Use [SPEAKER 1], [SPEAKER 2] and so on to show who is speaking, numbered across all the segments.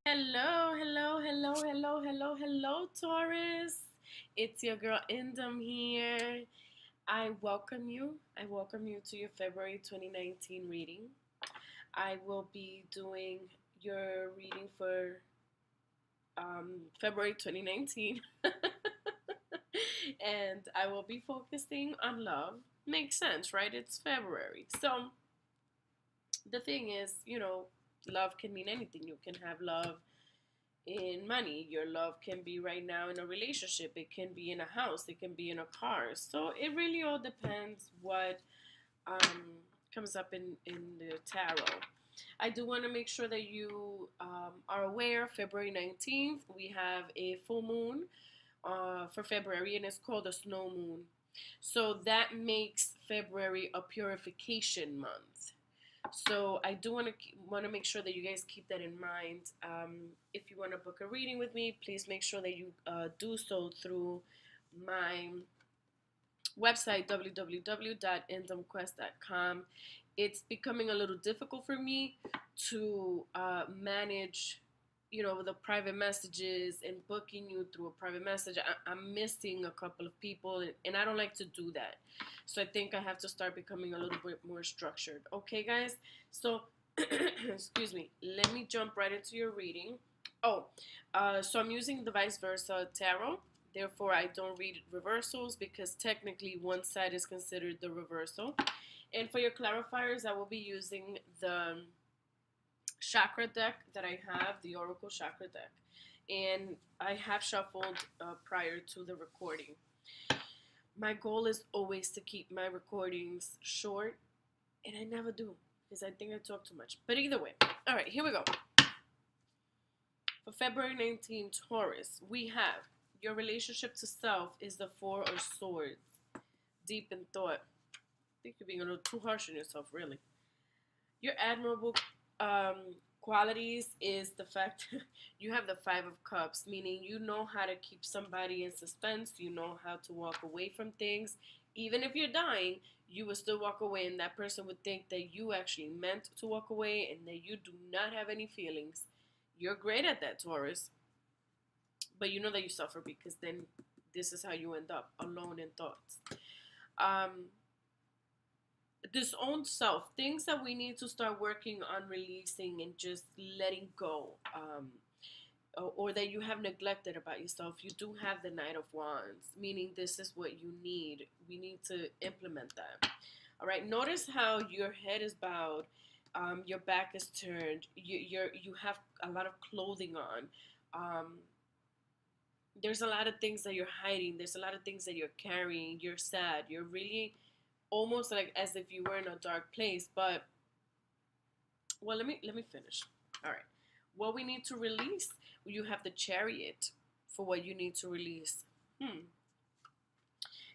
[SPEAKER 1] Hello, hello, hello, hello, hello, hello, Taurus. It's your girl Indom here. I welcome you. I welcome you to your February 2019 reading. I will be doing your reading for February 2019. And I will be focusing on love. Makes sense, right? It's February. So the thing is, love can mean anything. You can have love in money. Your love can be right now in a relationship. It can be in a house. It can be in a car. So it really all depends what comes up in the tarot. I do want to make sure that you are aware. February 19th, we have a full moon for February, and it's called a snow moon. So that makes February a purification month. So I do want to make sure that you guys keep that in mind. If you want to book a reading with me, please make sure that you do so through my website www.endomquest.com. It's becoming a little difficult for me to manage, the private messages and booking you through a private message. I'm missing a couple of people, and I don't like to do that. So I think I have to start becoming a little bit more structured. Okay, guys? So, excuse me. Let me jump right into your reading. Oh, so I'm using the vice versa tarot. Therefore, I don't read reversals because technically one side is considered the reversal. And for your clarifiers, I will be using the chakra deck that I have, the Oracle chakra deck. And I have shuffled prior to the recording. My goal is always to keep my recordings short, and I never do because I think I talk too much. But either way, all right, here we go. For February 19th, Taurus, we have your relationship to self is the Four of Swords. Deep in thought. I think you're being a little too harsh on yourself, really. Your admirable qualities is the fact you have the Five of Cups, meaning you know how to keep somebody in suspense. You know how to walk away from things. Even if you're dying, you will still walk away, and that person would think that you actually meant to walk away and that you do not have any feelings. You're great at that, Taurus. But you know that you suffer because then this is how you end up alone in thoughts. Um, Disowned self, things that we need to start working on releasing and just letting go, or that you have neglected about yourself. You do have the Knight of Wands, meaning this is what you need. We need to implement that. All right. Notice how your head is bowed, your back is turned. You have a lot of clothing on. There's a lot of things that you're hiding. There's a lot of things that you're carrying. You're sad. You're really almost like as if you were in a dark place. But well, let me finish. All right. What we need to release, you have the Chariot for what you need to release.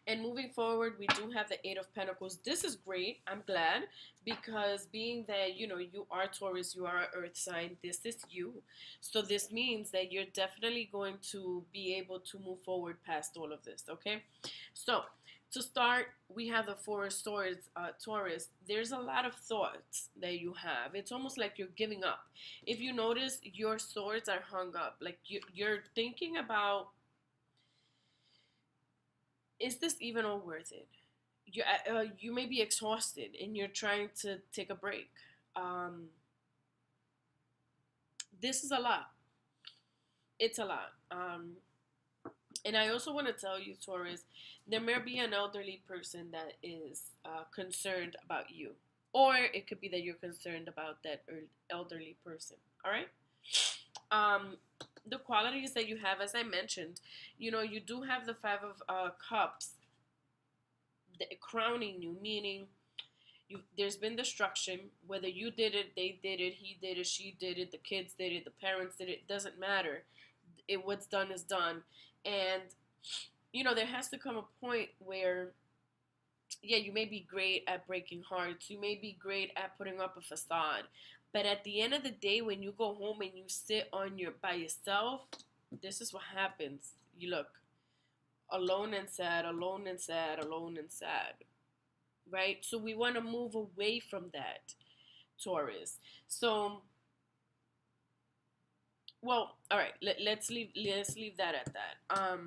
[SPEAKER 1] And moving forward, we do have the Eight of Pentacles. This is great. I'm glad because being that, you are Taurus, you are an earth sign, this is you. So this means that you're definitely going to be able to move forward past all of this, okay? So to start, we have the Four of Swords, Taurus. There's a lot of thoughts that you have. It's almost like you're giving up. If you notice, your swords are hung up. Like you're thinking about, is this even all worth it? You may be exhausted and you're trying to take a break. This is a lot. It's a lot. And I also want to tell you, Taurus, there may be an elderly person that is concerned about you. Or it could be that you're concerned about that elderly person. All right? The qualities that you have, as I mentioned, you do have the Five of Cups crowning you, meaning there's been destruction. Whether you did it, they did it, he did it, she did it, the kids did it, the parents did it. Doesn't matter. What's done is done, and there has to come a point where, yeah, you may be great at breaking hearts, you may be great at putting up a facade, but at the end of the day, when you go home and you sit by yourself, this is what happens. You look alone and sad, alone and sad, alone and sad, right? So we want to move away from that, Taurus. So Well, all right. Let's leave that at that.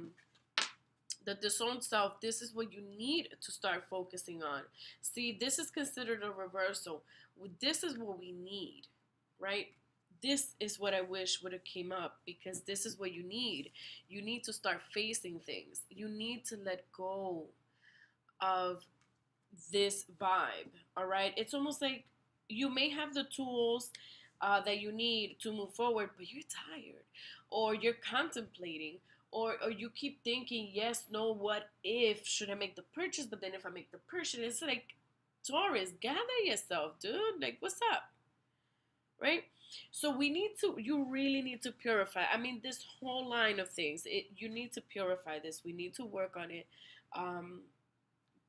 [SPEAKER 1] The disowned self. This is what you need to start focusing on. See, this is considered a reversal. This is what we need, right? This is what I wish would have came up, because this is what you need. You need to start facing things. You need to let go of this vibe. All right, it's almost like you may have the tools that you need to move forward, but you're tired, or you're contemplating, or you keep thinking, yes, no, what if, should I make the purchase? But then if I make the purchase, it's like, Taurus, gather yourself, dude. Like, what's up, right? So we need to, you really need to purify. I mean, this whole line of things, you need to purify this. We need to work on it, um,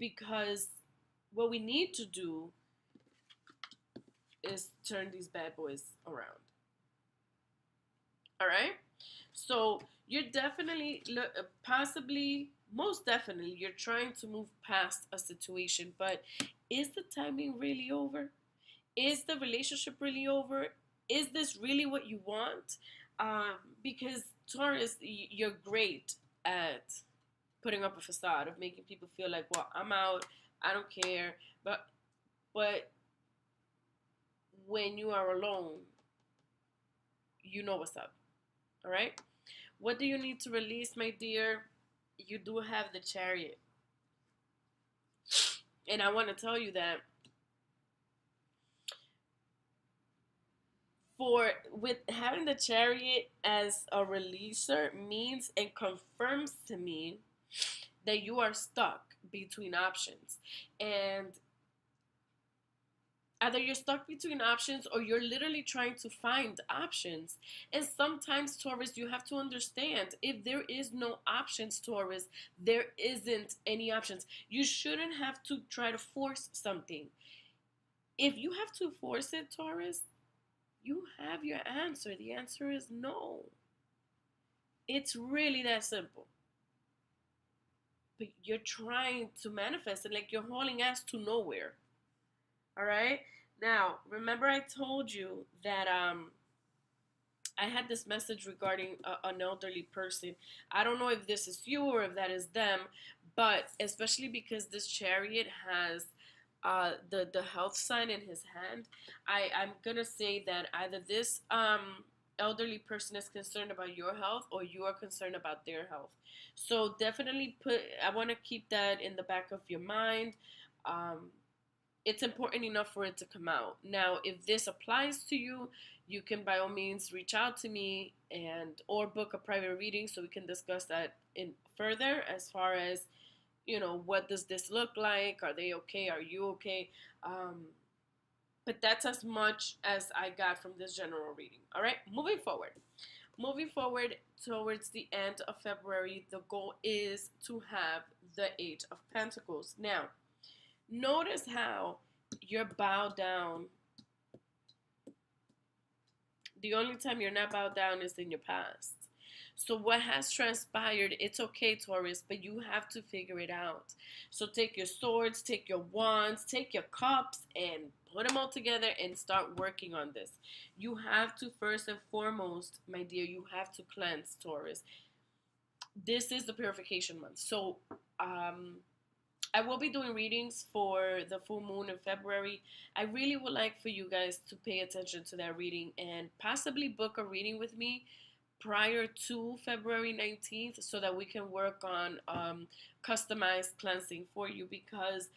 [SPEAKER 1] because what we need to do is turn these bad boys around. All right. So you're definitely, possibly, most definitely, you're trying to move past a situation, but is the timing really over? Is the relationship really over? Is this really what you want? Because Taurus, you're great at putting up a facade of making people feel like, well, I'm out, I don't care. But when you are alone, you know what's up. All right. What do you need to release, my dear? You do have the Chariot, and I want to tell you that for with having the Chariot as a releaser means and confirms to me that you are stuck between options, and either you're stuck between options or you're literally trying to find options. And sometimes, Taurus, you have to understand, if there is no options, Taurus, there isn't any options. You shouldn't have to try to force something. If you have to force it, Taurus, you have your answer. The answer is no. It's really that simple. But you're trying to manifest it, like you're hauling ass to nowhere. All right. Now, remember I told you that I had this message regarding an elderly person. I don't know if this is you or if that is them, but especially because this Chariot has the health sign in his hand, I'm gonna say that either this elderly person is concerned about your health, or you are concerned about their health. So definitely put. I want to keep that in the back of your mind. Um, it's important enough for it to come out. Now, if this applies to you, you can by all means reach out to me, and or book a private reading so we can discuss that in further, as far as, what does this look like? Are they okay? Are you okay? Um, but that's as much as I got from this general reading. All right, moving forward. Moving forward towards the end of February, the goal is to have the Eight of Pentacles. Now, notice how you're bowed down. The only time you're not bowed down is in your past. So what has transpired, it's okay, Taurus, but you have to figure it out. So take your swords, take your wands, take your cups, and put them all together and start working on this. You have to, first and foremost, my dear, you have to cleanse, Taurus. This is the purification month. So, I will be doing readings for the full moon in February. I really would like for you guys to pay attention to that reading and possibly book a reading with me prior to February 19th, so that we can work on customized cleansing for you, because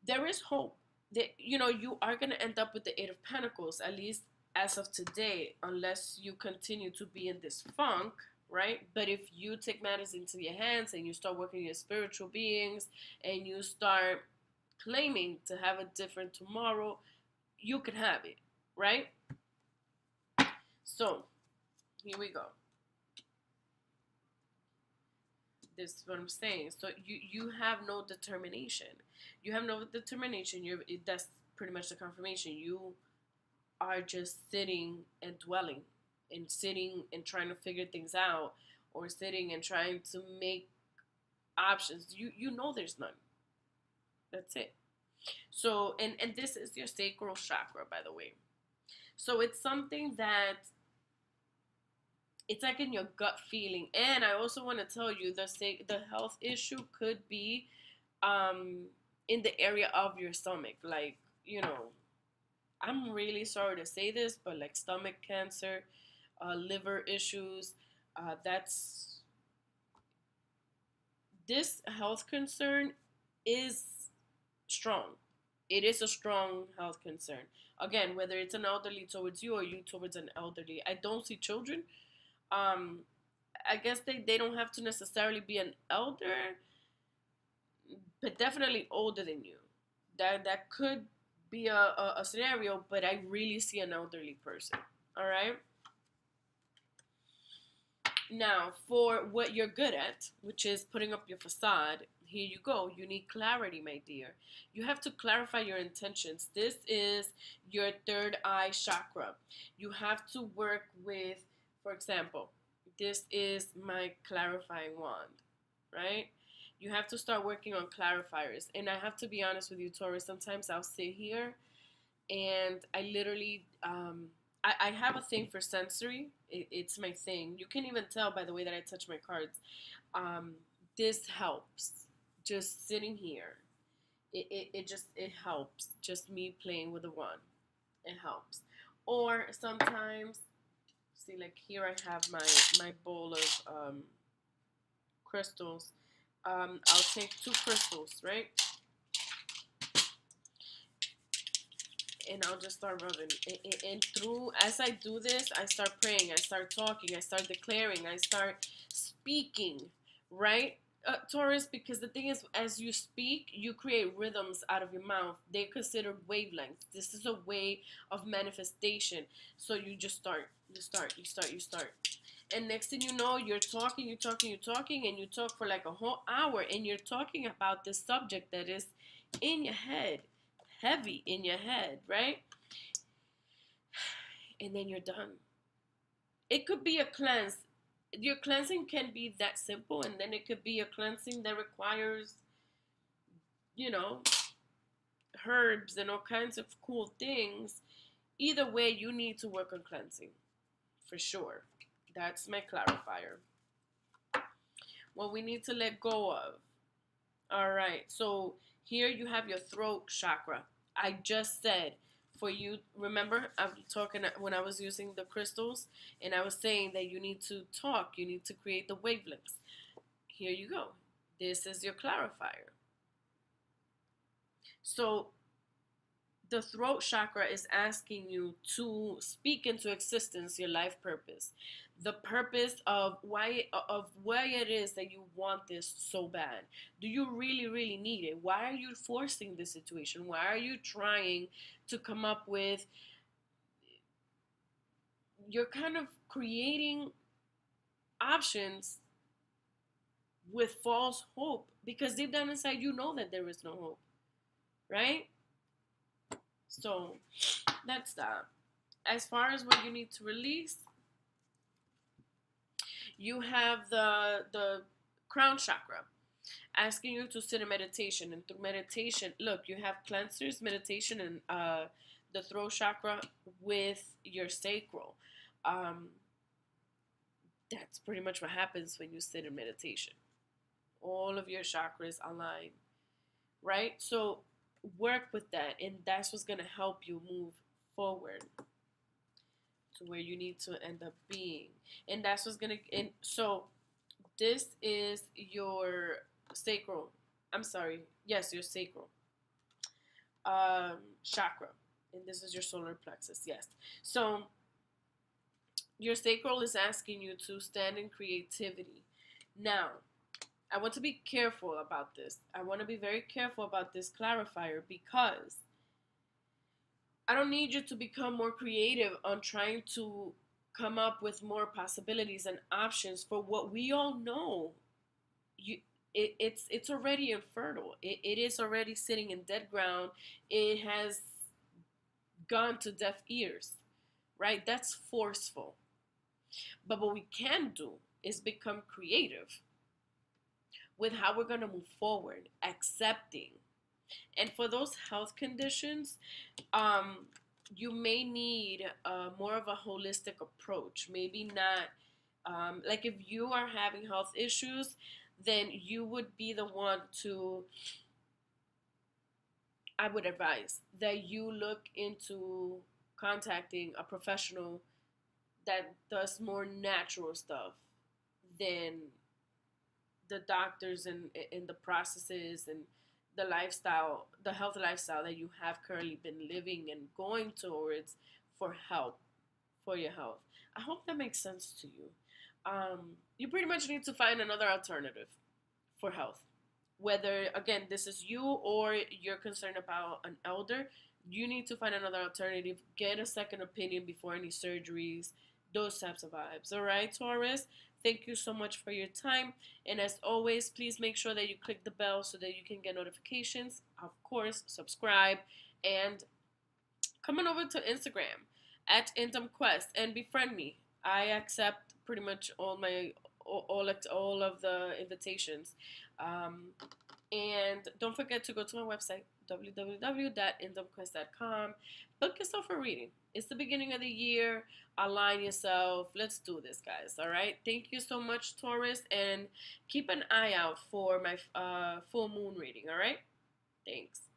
[SPEAKER 1] there is hope that, you are going to end up with the Eight of Pentacles, at least as of today, unless you continue to be in this funk, right? But if you take matters into your hands and you start working your spiritual beings and you start claiming to have a different tomorrow, you can have it, right? So here we go. This is what I'm saying. So you have no determination. You have no determination. That's pretty much the confirmation. You are just sitting and dwelling, and sitting and trying to figure things out, or sitting and trying to make options. You know there's none. That's it. So, and this is your sacral chakra, by the way. So it's something that it's like in your gut feeling. And I also want to tell you the health issue could be um in the area of your stomach. Like, you know, I'm really sorry to say this, but like stomach cancer, liver issues, that's this health concern is strong. It is a strong health concern. Again, whether it's an elderly towards you or you towards an elderly. I don't see children. Um, I guess they don't have to necessarily be an elder, but definitely older than you. That could be a scenario, but I really see an elderly person. All right. Now, for what you're good at, which is putting up your facade, here you go. You need clarity, my dear. You have to clarify your intentions. This is your third eye chakra. You have to work with, for example, this is my clarifying wand, right? You have to start working on clarifiers. And I have to be honest with you, Taurus, sometimes I'll sit here and I literally I have a thing for sensory. It's my thing. You can even tell by the way that I touch my cards. Um, this helps. Just sitting here, it helps. Just me playing with the wand, it helps. Or sometimes, see, like here I have my bowl of crystals. I'll take two crystals, right? And I'll just start rubbing. And through, as I do this, I start praying, I start talking, I start declaring, I start speaking, right? Taurus, because the thing is, as you speak, you create rhythms out of your mouth. They're considered wavelengths. This is a way of manifestation. So you just start, you start. And next thing you know, you're talking, and you talk for like a whole hour, and you're talking about this subject that is in your head, heavy in your head, right? And then you're done. It could be a cleanse. Your cleansing can be that simple, and then it could be a cleansing that requires, you know, herbs and all kinds of cool things. Either way, you need to work on cleansing for sure. That's my clarifier. What we need to let go of. All right, so here you have your throat chakra. I just said for you, remember, I'm talking when I was using the crystals, and I was saying that you need to talk, you need to create the wavelengths. Here you go. This is your clarifier. So the throat chakra is asking you to speak into existence your life purpose, the purpose of why it is that you want this so bad. Do you really need it? Why are you forcing this situation? Why are you trying to come up with, you're kind of creating options with false hope, because deep down inside you know that there is no hope, right? So that's that. As far as what you need to release, you have the crown chakra asking you to sit in meditation. And through meditation, look, you have cleansers, meditation, and the throat chakra with your sacral. Um, that's pretty much what happens when you sit in meditation. All of your chakras align, right? So work with that, and that's what's going to help you move forward to where you need to end up being. And that's what's going to, and so this is your sacral. I'm sorry. Yes, your sacral chakra. And this is your solar plexus. Yes. So your sacral is asking you to stand in creativity. Now, I want to be careful about this. I want to be very careful about this clarifier, because I don't need you to become more creative on trying to come up with more possibilities and options for what we all know. You, it's already infertile. It is already sitting in dead ground. It has gone to deaf ears, right? That's forceful. But what we can do is become creative with how we're going to move forward, accepting. And for those health conditions, you may need more of a holistic approach. Maybe not Like if you are having health issues, then you would be the one to, I would advise that you look into contacting a professional that does more natural stuff than the doctors and the processes and the lifestyle, the health lifestyle that you have currently been living and going towards for help for your health. I hope that makes sense to you. You pretty much need to find another alternative for health. Whether, again, this is you or you're concerned about an elder, you need to find another alternative. Get a second opinion before any surgeries, those types of vibes. All right, Taurus? Thank you so much for your time. And as always, please make sure that you click the bell so that you can get notifications. Of course, subscribe and come on over to Instagram at IndomQuest and befriend me. I accept pretty much all of the invitations. Um, and don't forget to go to my website, www.indomquest.com. Book yourself a reading. It's the beginning of the year. Align yourself. Let's do this, guys. All right. Thank you so much, Taurus. And keep an eye out for my full moon reading. All right. Thanks.